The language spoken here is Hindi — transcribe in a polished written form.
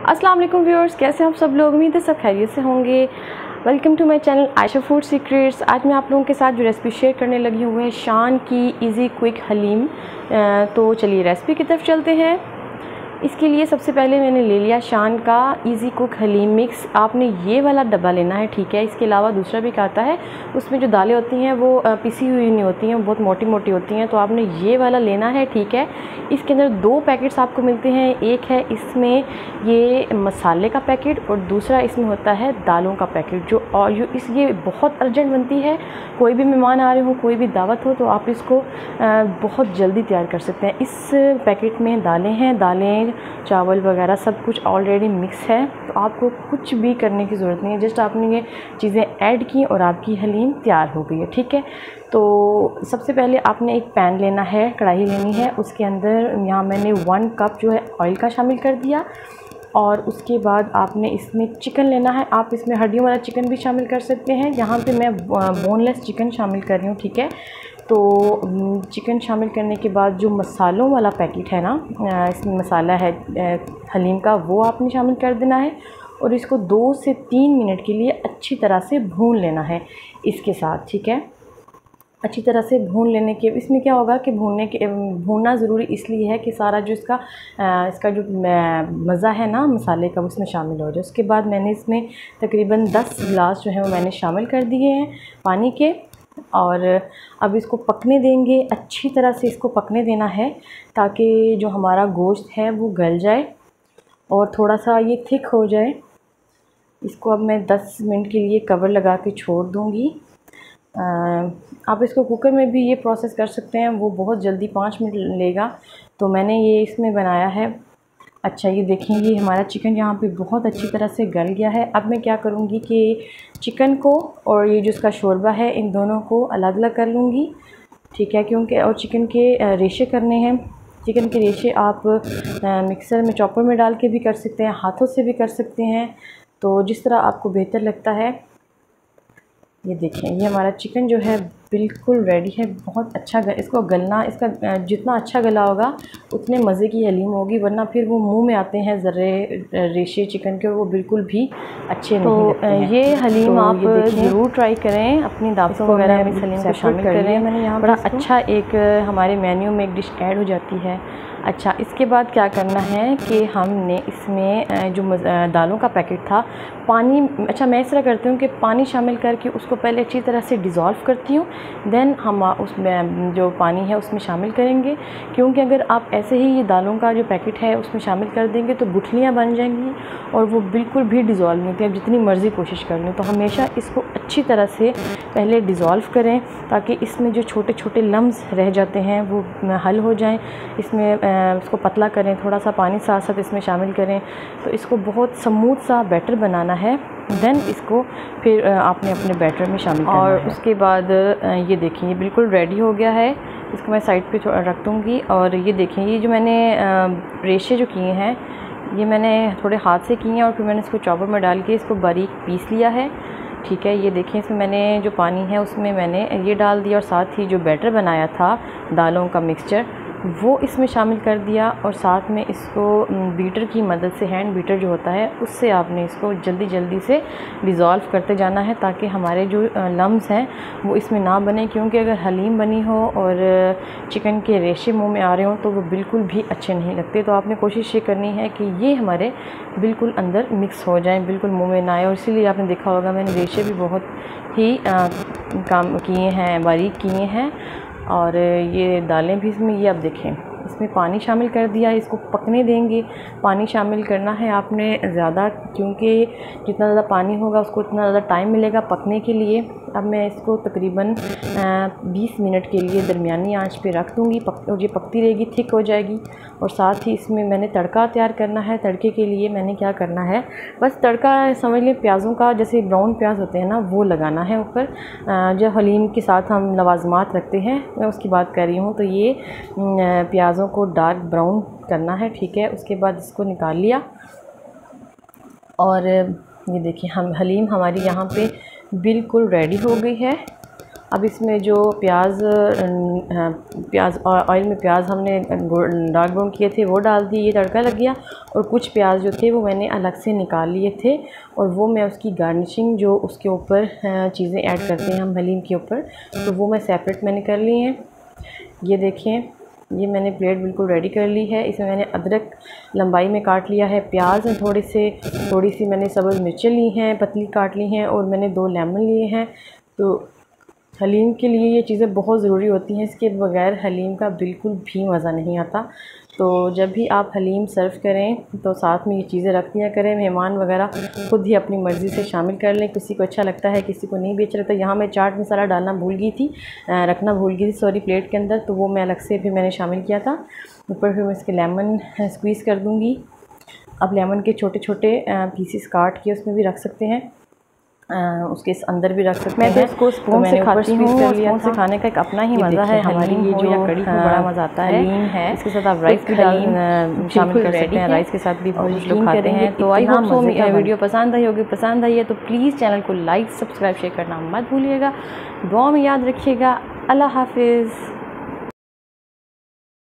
अस्सलाम वालेकुम व्यूअर्स, कैसे हैं आप सब लोग। उम्मीद है सब खैरियत से होंगे। Welcome to my channel Ayesha food secrets. आज मैं आप लोगों के साथ जो रेसिपी शेयर करने लगी हूँ है शान की इजी क्विक हलीम। तो चलिए रेसिपी की तरफ चलते हैं। इसके लिए सबसे पहले मैंने ले लिया शान का इजी कुक हलीम मिक्स। आपने ये वाला डब्बा लेना है, ठीक है। इसके अलावा दूसरा भी आता है, उसमें जो दालें होती हैं वो पिसी हुई नहीं होती हैं, बहुत मोटी मोटी होती हैं। तो आपने ये वाला लेना है, ठीक है। इसके अंदर 2 पैकेट्स आपको मिलते हैं। एक है इसमें ये मसाले का पैकेट और दूसरा इसमें होता है दालों का पैकेट। ये बहुत अर्जेंट बनती है। कोई भी मेहमान आ रहे हो, कोई भी दावत हो, तो आप इसको बहुत जल्दी तैयार कर सकते हैं। इस पैकेट में दालें हैं, दालें चावल वगैरह सब कुछ ऑलरेडी मिक्स है। तो आपको कुछ भी करने की ज़रूरत नहीं है, जस्ट आपने ये चीज़ें ऐड की और आपकी हलीम तैयार हो गई है, ठीक है। तो सबसे पहले आपने एक पैन लेना है, कढ़ाई लेनी है। उसके अंदर यहाँ मैंने 1 कप जो है ऑयल का शामिल कर दिया और उसके बाद आपने इसमें चिकन लेना है। आप इसमें हड्डियों वाला चिकन भी शामिल कर सकते हैं। यहाँ पे मैं बोनलेस चिकन शामिल कर रही हूँ, ठीक है। तो चिकन शामिल करने के बाद जो मसालों वाला पैकेट है ना, इसमें मसाला है हलीम का, वो आपने शामिल कर देना है और इसको 2 से 3 मिनट के लिए अच्छी तरह से भून लेना है इसके साथ, ठीक है। अच्छी तरह से भून लेने के इसमें क्या होगा कि भूनना ज़रूरी इसलिए है कि सारा जो इसका जो मज़ा है ना मसाले का, उसमें शामिल हो जाए। उसके बाद मैंने इसमें तकरीबन 10 गिलास जो है वो मैंने शामिल कर दिए हैं पानी के। और अब इसको पकने देंगे, अच्छी तरह से इसको पकने देना है ताकि जो हमारा गोश्त है वो गल जाए और थोड़ा सा ये थिक हो जाए। इसको अब मैं 10 मिनट के लिए कवर लगा के छोड़ दूँगी। आप इसको कुकर में भी ये प्रोसेस कर सकते हैं, वो बहुत जल्दी 5 मिनट लेगा। तो मैंने ये इसमें बनाया है। अच्छा, ये देखें, ये हमारा चिकन यहाँ पे बहुत अच्छी तरह से गल गया है। अब मैं क्या करूँगी कि चिकन को और ये जो इसका शोरबा है, इन दोनों को अलग अलग कर लूँगी, ठीक है। क्योंकि और चिकन के रेशे करने हैं। चिकन के रेशे आप मिक्सर में, चॉपर में डाल के भी कर सकते हैं, हाथों से भी कर सकते हैं, तो जिस तरह आपको बेहतर लगता है। ये देखें, ये हमारा चिकन जो है बिल्कुल रेडी है। बहुत अच्छा इसको गलना, इसका जितना अच्छा गला होगा उतने मज़े की हलीम होगी, वरना फिर वो मुंह में आते हैं ज़र्रे रेशे चिकन के और वो बिल्कुल भी अच्छे नहीं लगते हैं। ये हलीम तो आप ज़रूर ट्राई करें, अपनी दावतों वगैरह में इस हलीम को शामिल करें। मैंने यहाँ बड़ा अच्छा एक हमारे मेन्यू में एक डिश ऐड हो जाती है। अच्छा, इसके बाद क्या करना है कि हमने इसमें जो दालों का पैकेट था, पानी, अच्छा मैं इस तरह करती हूँ कि पानी शामिल करके उसको पहले अच्छी तरह से डिज़ोल्व करती हूँ, देन हम उसमें जो पानी है उसमें शामिल करेंगे। क्योंकि अगर आप ऐसे ही ये दालों का जो पैकेट है उसमें शामिल कर देंगे तो गुठलियाँ बन जाएंगी और वो बिल्कुल भी डिज़ोल्व नहीं होती। आप जितनी मर्ज़ी कोशिश कर लें, तो हमेशा इसको अच्छी तरह से पहले डिज़ोल्व करें ताकि इसमें जो छोटे छोटे लम्स रह जाते हैं वो हल हो जाएँ। इसमें इसको पतला करें, थोड़ा सा पानी साथ साथ इसमें शामिल करें, तो इसको बहुत स्मूथ सा बैटर बनाना है। देन इसको फिर आपने अपने बैटर में शामिल करना है। उसके बाद ये देखें, ये बिल्कुल रेडी हो गया है। इसको मैं साइड पे रख दूँगी। और ये देखें, ये जो मैंने रेशे जो किए हैं, ये मैंने थोड़े हाथ से किए हैं और फिर मैंने इसको चॉपर में डाल के इसको बारीक पीस लिया है, ठीक है। ये देखें, इसमें मैंने जो पानी है उसमें मैंने ये डाल दिया और साथ ही जो बैटर बनाया था दालों का मिक्सचर वो इसमें शामिल कर दिया। और साथ में इसको बीटर की मदद से, हैंड बीटर जो होता है, उससे आपने इसको जल्दी जल्दी से डिज़ोल्व करते जाना है ताकि हमारे जो लम्स हैं वो इसमें ना बने। क्योंकि अगर हलीम बनी हो और चिकन के रेशे मुंह में आ रहे हों तो वो बिल्कुल भी अच्छे नहीं लगते। तो आपने कोशिश ये करनी है कि ये हमारे बिल्कुल अंदर मिक्स हो जाएँ, बिल्कुल मुँह में ना आए। और इसीलिए आपने देखा होगा मैंने रेशे भी बहुत ही काम किए हैं, बारीक किए हैं। और ये दालें भी इसमें, ये आप देखें, इसमें पानी शामिल कर दिया। इसको पकने देंगे। पानी शामिल करना है आपने ज़्यादा, क्योंकि जितना ज़्यादा पानी होगा उसको उतना ज़्यादा टाइम मिलेगा पकने के लिए। अब मैं इसको तकरीबन 20 मिनट के लिए दरमियानी आंच पे रख दूँगी। ये पकती रहेगी, थिक हो जाएगी। और साथ ही इसमें मैंने तड़का तैयार करना है। तड़के के लिए मैंने क्या करना है, बस तड़का समझ लें प्याज़ों का, जैसे ब्राउन प्याज होते हैं ना, वो लगाना है ऊपर। जब हलीम के साथ हम लवाजमात रखते हैं, मैं उसकी बात कर रही हूँ। तो ये प्याज़ों को डार्क ब्राउन करना है, ठीक है। उसके बाद इसको निकाल लिया और ये देखिए, हम हलीम हमारी यहाँ पे बिल्कुल रेडी हो गई है। अब इसमें जो प्याज ऑयल में प्याज हमने डार्क ब्राउन किए थे वो डाल दिए, ये तड़का लग गया। और कुछ प्याज जो थे वो मैंने अलग से निकाल लिए थे और वो मैं उसकी गार्निशिंग जो उसके ऊपर चीज़ें ऐड करते हैं हम हलीम के ऊपर, तो वो मैं सेपरेट मैंने कर ली हैं। ये देखें, ये मैंने प्लेट बिल्कुल रेडी कर ली है। इसमें मैंने अदरक लंबाई में काट लिया है, प्याज थोड़ी सी मैंने सब्ज़ मिर्चें ली हैं, पतली काट ली हैं, और मैंने 2 लेमन लिए हैं। तो हलीम के लिए ये चीज़ें बहुत ज़रूरी होती हैं, इसके बगैर हलीम का बिल्कुल भी मज़ा नहीं आता। तो जब भी आप हलीम सर्व करें तो साथ में ये चीज़ें रख दिया करें। मेहमान वगैरह खुद ही अपनी मर्ज़ी से शामिल कर लें, किसी को अच्छा लगता है किसी को नहीं भी अच्छा लगता। यहाँ मैं चाट मसाला डालना भूल गई थी, रखना भूल गई थी सॉरी प्लेट के अंदर, तो वो मैं अलग से फिर मैंने शामिल किया था। ऊपर फिर मैं इसके लेमन स्क्वीज़ कर दूँगी। अब लेमन के छोटे छोटे पीसेस काट के उसमें भी रख सकते हैं, उसके अंदर भी रख सकते हैं। मैं तो इसको स्पून से खाती हूँ, स्पून से खाने का एक अपना ही मज़ा है। हमारी ये जो कड़ी में बड़ा मज़ा आता है, है इसके साथ आप राइस भी शामिल कर सकते हैं, राइस के साथ भी बहुत कुछ लोग खाते हैं। तो आई होप सो वीडियो पसंद आई होगी, पसंद आई है तो प्लीज़ चैनल को लाइक सब्सक्राइब शेयर करना मत भूलिएगा। दुआ में याद रखिएगा। अल्लाह हाफिज़।